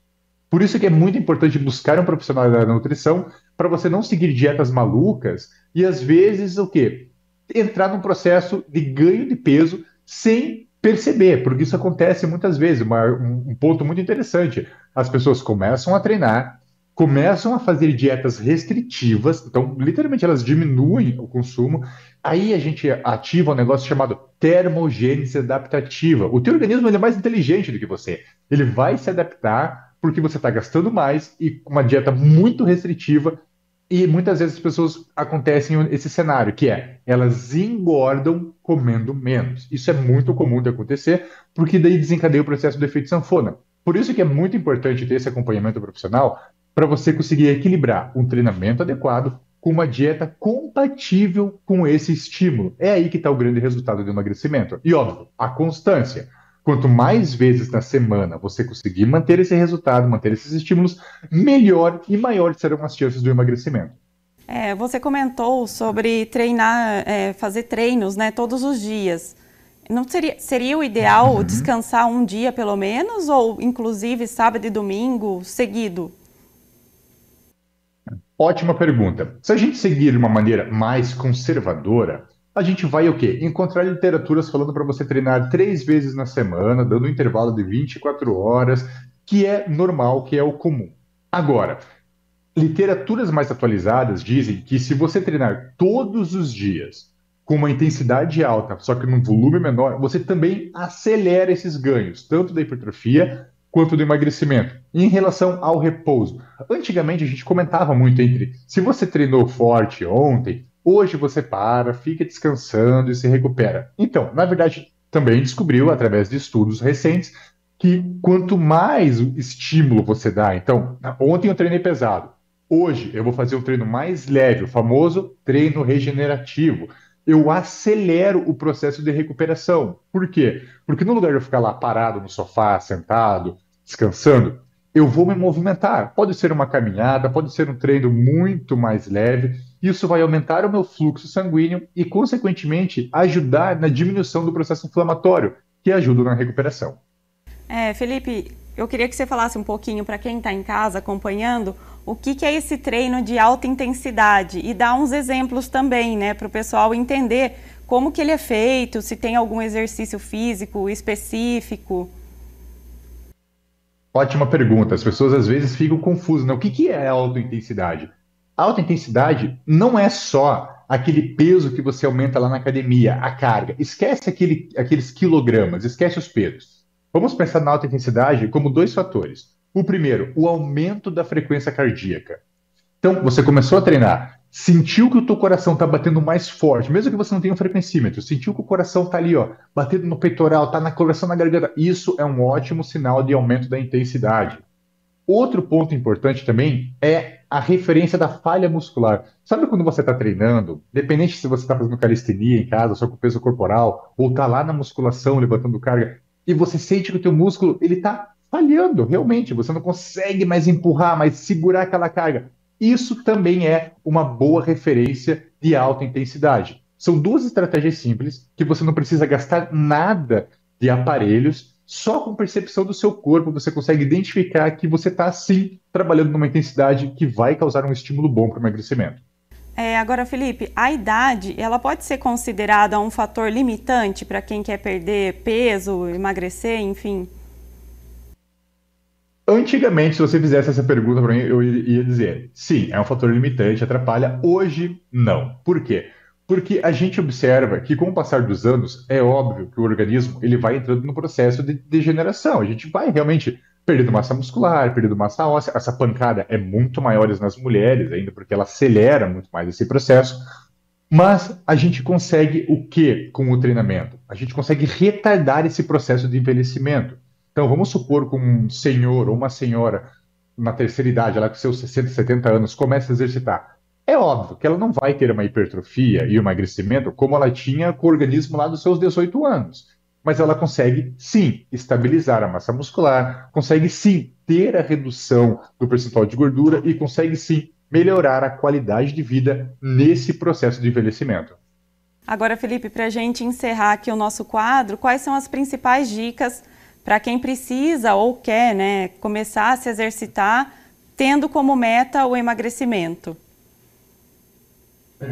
Por isso que é muito importante buscar um profissional da nutrição para você não seguir dietas malucas e, às vezes, o quê? Entrar num processo de ganho de peso sem perceber, porque isso acontece muitas vezes. Um ponto muito interessante, as pessoas começam a treinar, começam a fazer dietas restritivas, então literalmente elas diminuem o consumo, aí a gente ativa um negócio chamado termogênese adaptativa. O teu organismo ele é mais inteligente do que você, ele vai se adaptar porque você está gastando mais e com uma dieta muito restritiva, E muitas vezes as pessoas acontecem esse cenário, que é elas engordam comendo menos. Isso é muito comum de acontecer, porque daí desencadeia o processo do efeito sanfona. Por isso que é muito importante ter esse acompanhamento profissional para você conseguir equilibrar um treinamento adequado com uma dieta compatível com esse estímulo. É aí que está o grande resultado do emagrecimento. E óbvio, a constância. Quanto mais vezes na semana você conseguir manter esse resultado, manter esses estímulos, melhor e maior serão as chances do emagrecimento. Você comentou sobre treinar, fazer treinos, né, todos os dias. Não seria o ideal descansar um dia pelo menos, ou inclusive sábado e domingo seguido? Ótima pergunta. Se a gente seguir de uma maneira mais conservadora, a gente vai o quê? Encontrar literaturas falando para você treinar 3 vezes na semana, dando um intervalo de 24 horas, que é normal, que é o comum. Agora, literaturas mais atualizadas dizem que se você treinar todos os dias com uma intensidade alta, só que num volume menor, você também acelera esses ganhos, tanto da hipertrofia quanto do emagrecimento. E em relação ao repouso, antigamente a gente comentava muito entre se você treinou forte ontem, hoje você para, fica descansando e se recupera. Então, na verdade, também descobriu, através de estudos recentes, que quanto mais estímulo você dá, então, ontem eu treinei pesado, hoje eu vou fazer um treino mais leve, o famoso treino regenerativo. Eu acelero o processo de recuperação. Por quê? Porque no lugar de eu ficar lá parado no sofá, sentado, descansando, eu vou me movimentar. Pode ser uma caminhada, pode ser um treino muito mais leve. Isso vai aumentar o meu fluxo sanguíneo e, consequentemente, ajudar na diminuição do processo inflamatório, que ajuda na recuperação. Felipe, eu queria que você falasse um pouquinho para quem está em casa acompanhando o que é esse treino de alta intensidade e dar uns exemplos também, né, para o pessoal entender como que ele é feito, se tem algum exercício físico específico. Ótima pergunta. As pessoas às vezes ficam confusas, né? O que é alta intensidade? Alta intensidade não é só aquele peso que você aumenta lá na academia, a carga. Esquece aqueles quilogramas, esquece os pesos. Vamos pensar na alta intensidade como 2 fatores. O primeiro, o aumento da frequência cardíaca. Então, você começou a treinar, sentiu que o teu coração está batendo mais forte, mesmo que você não tenha um frequencímetro, sentiu que o coração está ali, ó, batendo no peitoral, está na coração na garganta. Isso é um ótimo sinal de aumento da intensidade. Outro ponto importante também é a referência da falha muscular. Sabe quando você está treinando, independente se você está fazendo calistenia em casa, só com peso corporal, ou está lá na musculação levantando carga, e você sente que o teu músculo ele está falhando, realmente, você não consegue mais empurrar, mais segurar aquela carga. Isso também é uma boa referência de alta intensidade. São 2 estratégias simples que você não precisa gastar nada de aparelhos, só com percepção do seu corpo você consegue identificar que você está, sim, trabalhando numa intensidade que vai causar um estímulo bom para o emagrecimento. Agora, Felipe, a idade, ela pode ser considerada um fator limitante para quem quer perder peso, emagrecer, enfim? Antigamente, se você fizesse essa pergunta para mim, eu ia dizer, sim, é um fator limitante, atrapalha. Hoje, não. Por quê? Porque a gente observa que, com o passar dos anos, é óbvio que o organismo ele vai entrando no processo de degeneração. A gente vai realmente perdendo massa muscular, perdendo massa óssea. Essa pancada é muito maior nas mulheres ainda, porque ela acelera muito mais esse processo. Mas a gente consegue o quê com o treinamento? A gente consegue retardar esse processo de envelhecimento. Então, vamos supor que um senhor ou uma senhora na terceira idade, ela com seus 60, 70 anos, começa a exercitar. É óbvio que ela não vai ter uma hipertrofia e um emagrecimento como ela tinha com o organismo lá dos seus 18 anos. Mas ela consegue, sim, estabilizar a massa muscular, consegue, sim, ter a redução do percentual de gordura e consegue, sim, melhorar a qualidade de vida nesse processo de envelhecimento. Agora, Felipe, para a gente encerrar aqui o nosso quadro, quais são as principais dicas para quem precisa ou quer, né, começar a se exercitar, tendo como meta o emagrecimento?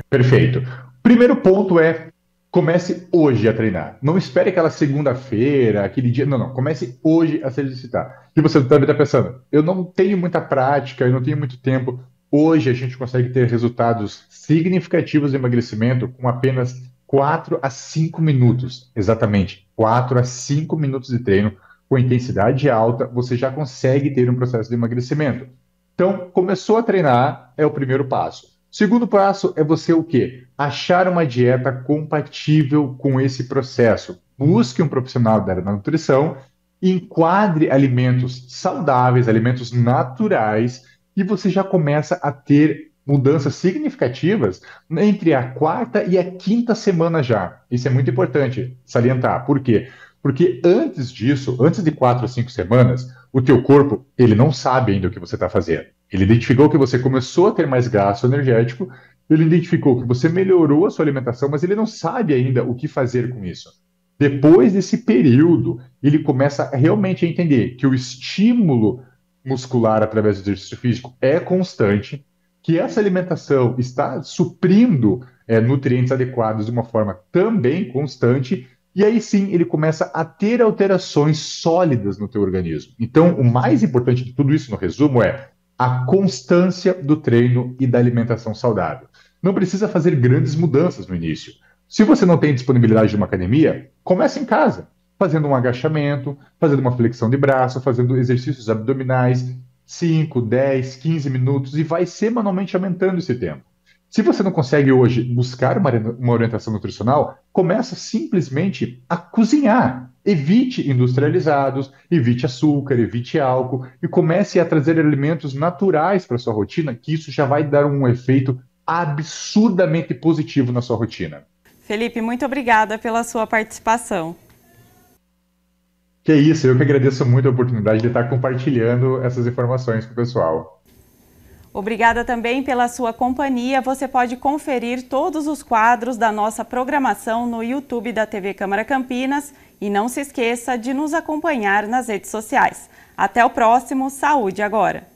Perfeito. Primeiro ponto é, comece hoje a treinar. Não espere aquela segunda-feira, aquele dia. Não. Comece hoje a se exercitar. E você deve estar pensando, eu não tenho muita prática, eu não tenho muito tempo. Hoje a gente consegue ter resultados significativos de emagrecimento com apenas 4 a 5 minutos. Exatamente, 4 a 5 minutos de treino com intensidade alta, você já consegue ter um processo de emagrecimento. Então, começou a treinar, é o primeiro passo. Segundo passo é você o quê? Achar uma dieta compatível com esse processo. Busque um profissional da área da nutrição, enquadre alimentos saudáveis, alimentos naturais, e você já começa a ter mudanças significativas entre a 4ª e a 5ª semana já. Isso é muito importante salientar. Por quê? Porque antes disso, antes de 4 a 5 semanas, o teu corpo, ele não sabe ainda o que você está fazendo. Ele identificou que você começou a ter mais gasto energético, ele identificou que você melhorou a sua alimentação, mas ele não sabe ainda o que fazer com isso. Depois desse período, ele começa realmente a entender que o estímulo muscular através do exercício físico é constante, que essa alimentação está suprindo nutrientes adequados de uma forma também constante, e aí sim ele começa a ter alterações sólidas no teu organismo. Então, o mais importante de tudo isso, no resumo, é a constância do treino e da alimentação saudável. Não precisa fazer grandes mudanças no início. Se você não tem disponibilidade de uma academia, comece em casa, fazendo um agachamento, fazendo uma flexão de braço, fazendo exercícios abdominais, 5, 10, 15 minutos, e vai semanalmente aumentando esse tempo. Se você não consegue hoje buscar uma orientação nutricional, começa simplesmente a cozinhar. Evite industrializados, evite açúcar, evite álcool e comece a trazer alimentos naturais para a sua rotina, que isso já vai dar um efeito absurdamente positivo na sua rotina. Felipe, muito obrigada pela sua participação. Que é isso, eu que agradeço muito a oportunidade de estar compartilhando essas informações com o pessoal. Obrigada também pela sua companhia. Você pode conferir todos os quadros da nossa programação no YouTube da TV Câmara Campinas e não se esqueça de nos acompanhar nas redes sociais. Até o próximo Saúde Agora!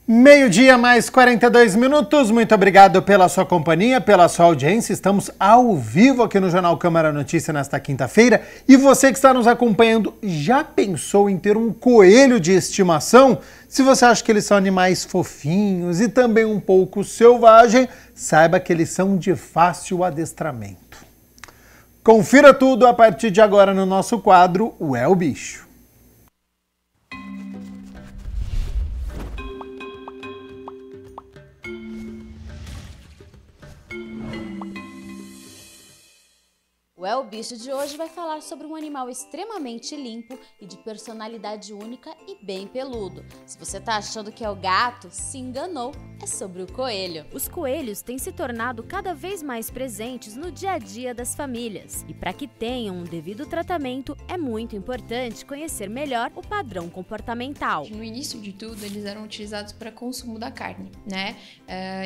Meio-dia mais 42 minutos, muito obrigado pela sua companhia, pela sua audiência. Estamos ao vivo aqui no Jornal Câmara Notícia nesta quinta-feira. E você que está nos acompanhando, já pensou em ter um coelho de estimação? Se você acha que eles são animais fofinhos e também um pouco selvagem, saiba que eles são de fácil adestramento. Confira tudo a partir de agora no nosso quadro O É o Bicho. O É o Bicho de hoje vai falar sobre um animal extremamente limpo e de personalidade única e bem peludo. Se você tá achando que é o gato, se enganou, é sobre o coelho. Os coelhos têm se tornado cada vez mais presentes no dia a dia das famílias. E para que tenham um devido tratamento, é muito importante conhecer melhor o padrão comportamental. No início de tudo, eles eram utilizados para consumo da carne, né?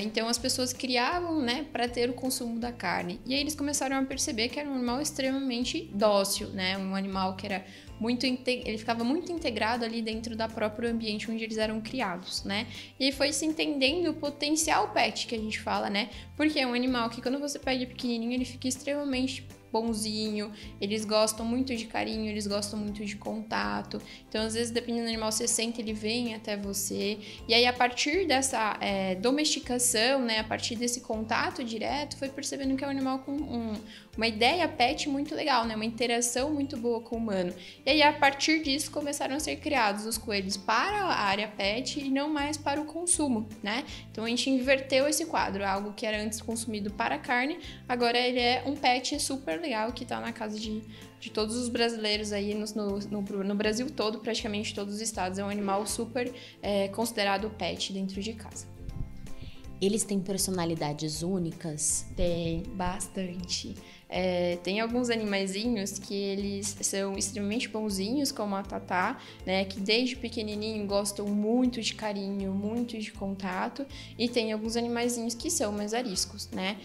Então as pessoas criavam, né, para ter o consumo da carne. E aí eles começaram a perceber que era um animal extremamente dócil, né? Um animal que era ele ficava muito integrado ali dentro da próprio ambiente onde eles eram criados, né? E foi se entendendo o potencial pet que a gente fala, né? Porque é um animal que quando você pega pequenininho, ele fica extremamente bonzinho, eles gostam muito de carinho, eles gostam muito de contato. Então, às vezes, dependendo do animal, você sente, ele vem até você. E aí, a partir dessa domesticação, né, a partir desse contato direto, foi percebendo que é um animal com uma ideia pet muito legal, né, uma interação muito boa com o humano. E aí, a partir disso, começaram a ser criados os coelhos para a área pet e não mais para o consumo, né? Então, a gente inverteu esse quadro, algo que era antes consumido para carne, agora ele é um pet super legal que tá na casa de todos os brasileiros aí no Brasil todo, praticamente todos os estados. É um animal super considerado pet dentro de casa. Eles têm personalidades únicas? Tem, bastante. Tem alguns animaizinhos que eles são extremamente bonzinhos, como a Tatá, né, que desde pequenininho gostam muito de carinho, muito de contato, e tem alguns animaizinhos que são mais ariscos, né?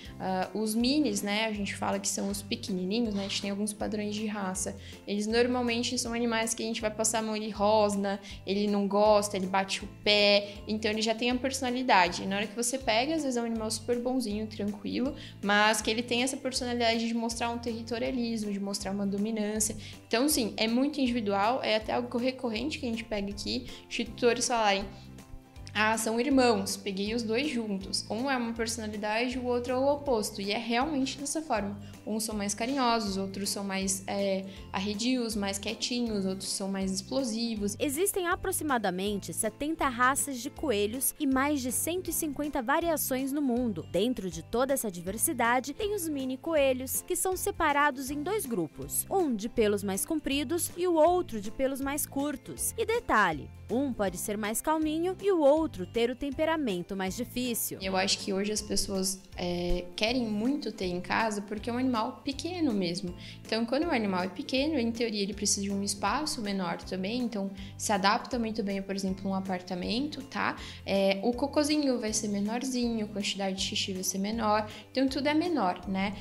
Os minis, né, a gente fala que são os pequenininhos, né, a gente tem alguns padrões de raça. Eles normalmente são animais que a gente vai passar a mão, ele rosna, ele não gosta, ele bate o pé, então ele já tem a personalidade. E na hora que você pega, às vezes é um animal super bonzinho, tranquilo, mas que ele tem essa personalidade de mostrar um territorialismo, de mostrar uma dominância. Então, sim, é muito individual, é até algo recorrente que a gente pega aqui, os tutores falarem: Ah, são irmãos, peguei os dois juntos. Um é uma personalidade, o outro é o oposto. E é realmente dessa forma. Uns são mais carinhosos, outros são mais arredios, mais quietinhos, outros são mais explosivos. Existem aproximadamente 70 raças de coelhos e mais de 150 variações no mundo. Dentro de toda essa diversidade, tem os mini coelhos, que são separados em 2 grupos. Um de pelos mais compridos e o outro de pelos mais curtos. E detalhe, um pode ser mais calminho e o outro ter o temperamento mais difícil. Eu acho que hoje as pessoas querem muito ter em casa porque é um animal pequeno mesmo. Então, quando o animal é pequeno, em teoria ele precisa de um espaço menor também, então se adapta muito bem a, por exemplo, um apartamento, tá? O cocôzinho vai ser menorzinho, a quantidade de xixi vai ser menor, então tudo é menor, né?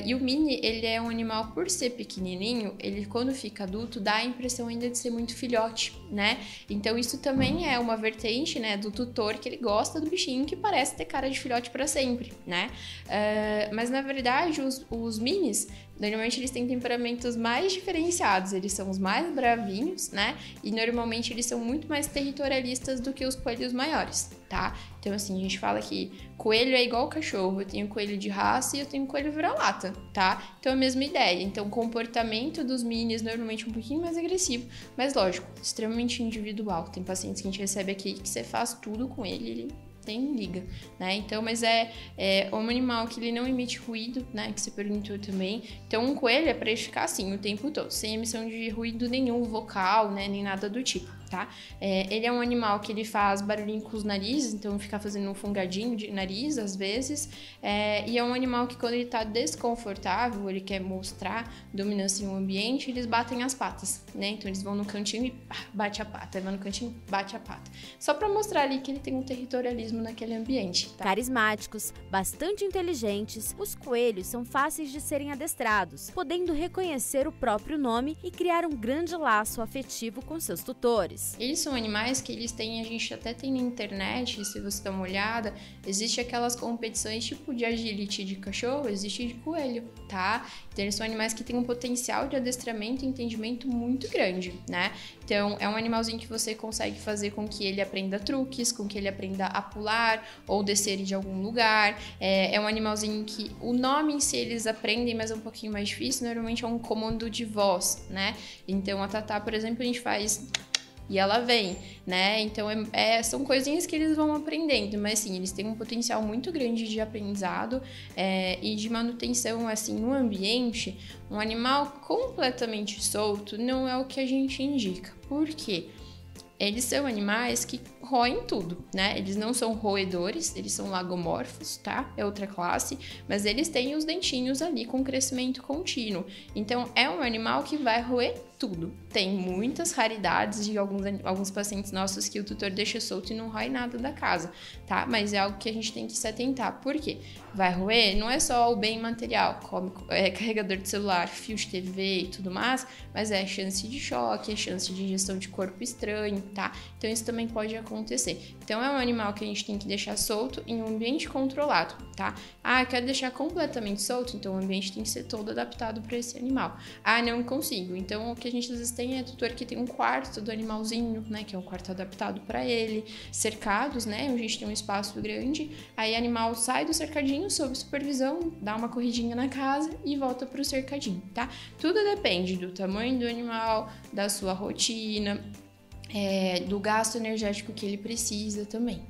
E o mini, ele é um animal, por ser pequenininho, ele quando fica adulto dá a impressão ainda de ser muito filhote, né? Então isso também é uma vertente, né, do tutor, que ele gosta do bichinho que parece ter cara de filhote para sempre, né? Mas na verdade os minis, normalmente eles têm temperamentos mais diferenciados, eles são os mais bravinhos, né? E normalmente eles são muito mais territorialistas do que os coelhos maiores, tá? Então assim, a gente fala que coelho é igual cachorro, eu tenho coelho de raça e eu tenho coelho vira-lata, tá? Então é a mesma ideia. Então o comportamento dos minis normalmente um pouquinho mais agressivo, mas lógico, extremamente individual. Tem pacientes que a gente recebe aqui que você faz tudo com ele nem liga, né? Então, mas é um animal que ele não emite ruído, né? Que você perguntou também. Então, um coelho é para ele ficar assim o tempo todo, sem emissão de ruído nenhum vocal, né? Nem nada do tipo, tá? Ele é um animal que ele faz barulhinho com os narizes, então fica fazendo um fungadinho de nariz às vezes. E é um animal que quando ele tá desconfortável, ele quer mostrar dominância em um ambiente, eles batem as patas, né? Então, eles vão no cantinho e bate a pata, vão no cantinho e bate a pata. Só para mostrar ali que ele tem um territorialismo naquele ambiente. Tá? Carismáticos, bastante inteligentes, os coelhos são fáceis de serem adestrados, podendo reconhecer o próprio nome e criar um grande laço afetivo com seus tutores. Eles são animais que eles têm, a gente até tem na internet, se você dá uma olhada, existe aquelas competições tipo de agility de cachorro, existe de coelho, tá? Então eles são animais que têm um potencial de adestramento e entendimento muito grande, né? Então é um animalzinho que você consegue fazer com que ele aprenda truques, com que ele aprenda a pular ou descer de algum lugar. É um animalzinho que o nome em si eles aprendem, mas é um pouquinho mais difícil, normalmente é um comando de voz, né? Então a Tatá, por exemplo, a gente faz e ela vem, né? Então são coisinhas que eles vão aprendendo, mas sim, eles têm um potencial muito grande de aprendizado e de manutenção, assim, no ambiente. Um animal completamente solto não é o que a gente indica. Por quê? Eles são animais que roem tudo, né? Eles não são roedores, eles são lagomorfos, tá? É outra classe, mas eles têm os dentinhos ali com crescimento contínuo. Então, é um animal que vai roer tudo. Tem muitas raridades de alguns pacientes nossos que o tutor deixa solto e não rói nada da casa, tá? Mas é algo que a gente tem que se atentar. Por quê? Vai roer não é só o bem material, como carregador de celular, fio de TV e tudo mais, mas é chance de choque, é chance de ingestão de corpo estranho, tá? Então isso também pode acontecer. Então é um animal que a gente tem que deixar solto em um ambiente controlado, tá? Ah, eu quero deixar completamente solto, então o ambiente tem que ser todo adaptado para esse animal. Ah, não consigo. Então o que a gente às vezes tem é tutor que tem um quarto do animalzinho, né, que é um quarto adaptado para ele, cercados, né, a gente tem um espaço grande, aí o animal sai do cercadinho sob supervisão, dá uma corridinha na casa e volta pro cercadinho, tá? Tudo depende do tamanho do animal, da sua rotina, do gasto energético que ele precisa também.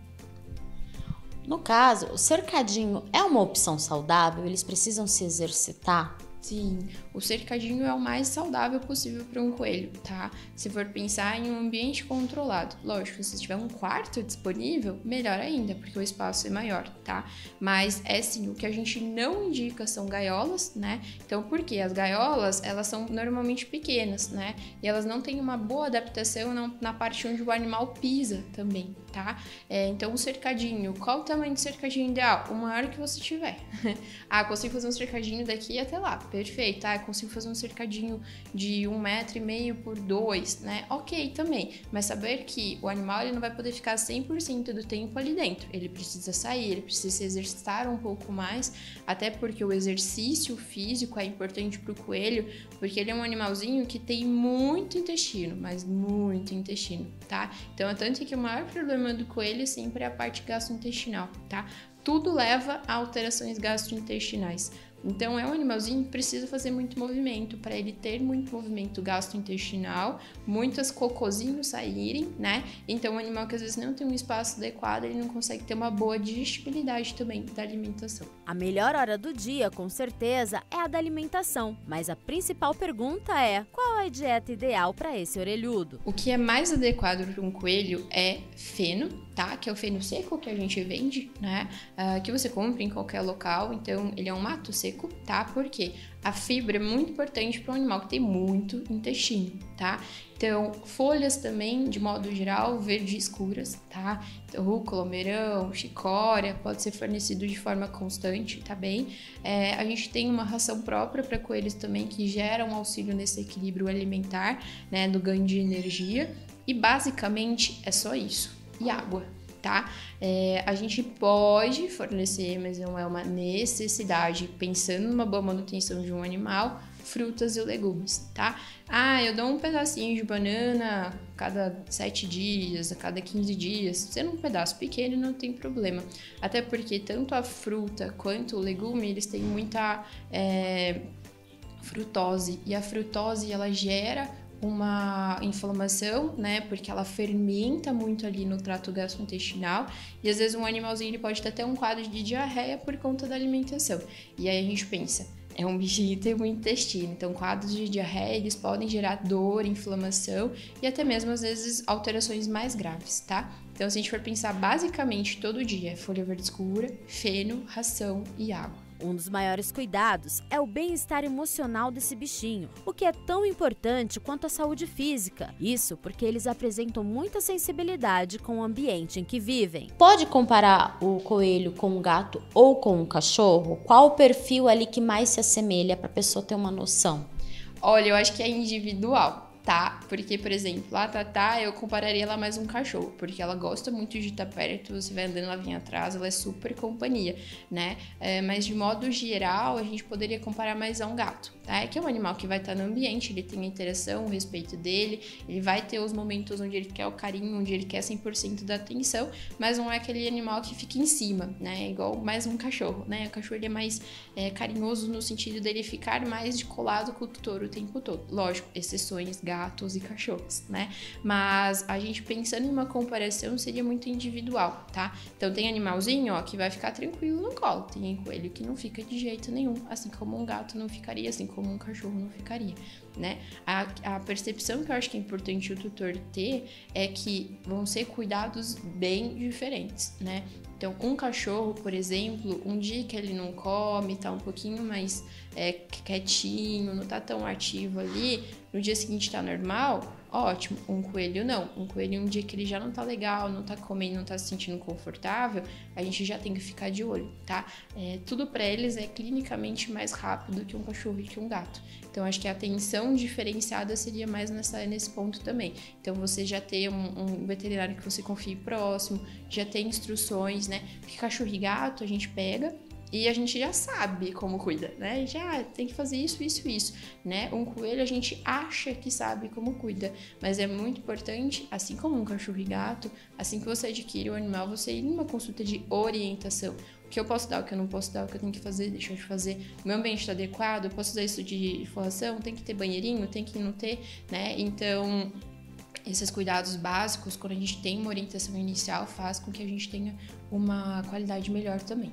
No caso, o cercadinho é uma opção saudável? Eles precisam se exercitar? Sim, o cercadinho é o mais saudável possível para um coelho, tá? Se for pensar em um ambiente controlado. Lógico, se tiver um quarto disponível, melhor ainda, porque o espaço é maior, tá? Mas sim, o que a gente não indica são gaiolas, né? Então, por quê? As gaiolas, elas são normalmente pequenas, né? E elas não têm uma boa adaptação na parte onde o animal pisa também, tá? Então, o cercadinho, qual o tamanho do cercadinho ideal? O maior que você tiver. Ah, consigo fazer um cercadinho daqui até lá. perfeito. Eu consigo fazer um cercadinho de 1,5 m por 2, né? Ok, também. Mas saber que o animal ele não vai poder ficar 100% do tempo ali dentro. Ele precisa sair, ele precisa se exercitar um pouco mais, até porque o exercício físico é importante para o coelho, porque ele é um animalzinho que tem muito intestino, mas muito intestino, tá? Então, é tanto que o maior problema do coelho sempre é a parte gastrointestinal, tá? Tudo leva a alterações gastrointestinais. Então, é um animalzinho que precisa fazer muito movimento, para ele ter muito movimento gastrointestinal, muitos cocôzinhos saírem, né? Então, um animal que às vezes não tem um espaço adequado, ele não consegue ter uma boa digestibilidade também da alimentação. A melhor hora do dia, com certeza, é a da alimentação, mas a principal pergunta é: qual a dieta ideal para esse orelhudo? O que é mais adequado para um coelho é feno, tá? Que é o feno seco que a gente vende, né? Que você compra em qualquer local, então ele é um mato seco, tá? Porque a fibra é muito importante para um animal que tem muito intestino, tá? Então, folhas também, de modo geral, verde escuras, tá? Então, rúcula, almeirão, chicória, pode ser fornecido de forma constante, tá bem? A gente tem uma ração própria para coelhos também, que gera um auxílio nesse equilíbrio alimentar, né? Do ganho de energia. E, basicamente, é só isso. E água, tá? A gente pode fornecer, mas não é uma necessidade, pensando numa boa manutenção de um animal, frutas e legumes, tá? Eu dou um pedacinho de banana a cada 7 dias, a cada 15 dias, sendo um pedaço pequeno não tem problema, até porque tanto a fruta quanto o legume, eles têm muita frutose, e a frutose, ela gera uma inflamação, né, porque ela fermenta muito ali no trato gastrointestinal, e às vezes um animalzinho ele pode ter até um quadro de diarreia por conta da alimentação. E aí a gente pensa, é um bichinho que tem muito intestino, então quadros de diarreia eles podem gerar dor, inflamação e até mesmo às vezes alterações mais graves, tá? Então se a gente for pensar basicamente todo dia é folha verde escura, feno, ração e água. Um dos maiores cuidados é o bem-estar emocional desse bichinho, o que é tão importante quanto a saúde física. Isso porque eles apresentam muita sensibilidade com o ambiente em que vivem. Pode comparar o coelho com um gato ou com um cachorro? Qual o perfil ali que mais se assemelha para a pessoa ter uma noção? Olha, eu acho que é individual. Tá, porque, por exemplo, a Tatá, eu compararia ela mais um cachorro, porque ela gosta muito de estar perto, você vai andando, ela vem atrás, ela é super companhia, né? Mas de modo geral, a gente poderia comparar mais a um gato, tá? Que é um animal que vai estar no ambiente, ele tem a interação, o respeito dele, ele vai ter os momentos onde ele quer o carinho, onde ele quer 100% da atenção, mas não é aquele animal que fica em cima, né? Igual mais um cachorro, né? O cachorro ele é mais carinhoso no sentido dele ficar mais colado com o tutor o tempo todo. Lógico, exceções, gatos e cachorros, né? Mas a gente pensando em uma comparação seria muito individual, tá? Então tem animalzinho, ó, que vai ficar tranquilo no colo, tem coelho que não fica de jeito nenhum, assim como um gato não ficaria, assim como um cachorro não ficaria, né? A percepção que eu acho que é importante o tutor ter é que vão ser cuidados bem diferentes, né? Então, um cachorro, por exemplo, um dia que ele não come, tá um pouquinho mais quietinho, não tá tão ativo ali, no dia seguinte tá normal, ótimo. Um coelho não. Um coelho, um dia que ele já não tá legal, não tá comendo, não tá se sentindo confortável, a gente já tem que ficar de olho, tá? Tudo pra eles é clinicamente mais rápido que um cachorro e que um gato. Então, acho que a atenção diferenciada seria mais nesse ponto também. Então, você já ter um veterinário que você confie próximo, já ter instruções, né? Porque cachorro e gato a gente pega e a gente já sabe como cuida, né? Já tem que fazer isso, isso, isso, né? Um coelho a gente acha que sabe como cuida, mas é muito importante, assim como um cachorro e gato, assim que você adquire o animal, você ir numa consulta de orientação. O que eu posso dar, o que eu não posso dar, o que eu tenho que fazer, deixar de fazer. O meu ambiente está adequado, eu posso usar isso de forração, tem que ter banheirinho, tem que não ter, né? Então, esses cuidados básicos, quando a gente tem uma orientação inicial, faz com que a gente tenha uma qualidade melhor também.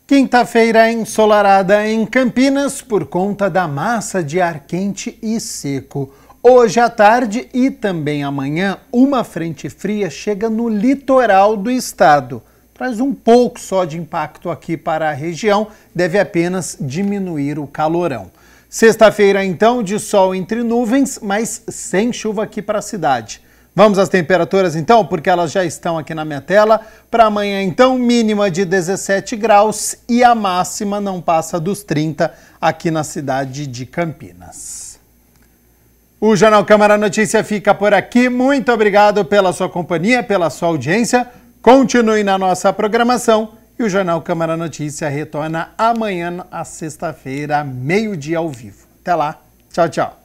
Quinta-feira ensolarada em Campinas por conta da massa de ar quente e seco. Hoje à tarde e também amanhã, uma frente fria chega no litoral do estado. Traz um pouco só de impacto aqui para a região, deve apenas diminuir o calorão. Sexta-feira, então, de sol entre nuvens, mas sem chuva aqui para a cidade. Vamos às temperaturas, então, porque elas já estão aqui na minha tela. Para amanhã, então, mínima de 17 graus e a máxima não passa dos 30 aqui na cidade de Campinas. O Jornal Câmara Notícia fica por aqui. Muito obrigado pela sua companhia, pela sua audiência. Continue na nossa programação e o Jornal Câmara Notícia retorna amanhã, à sexta-feira, meio-dia ao vivo. Até lá. Tchau, tchau.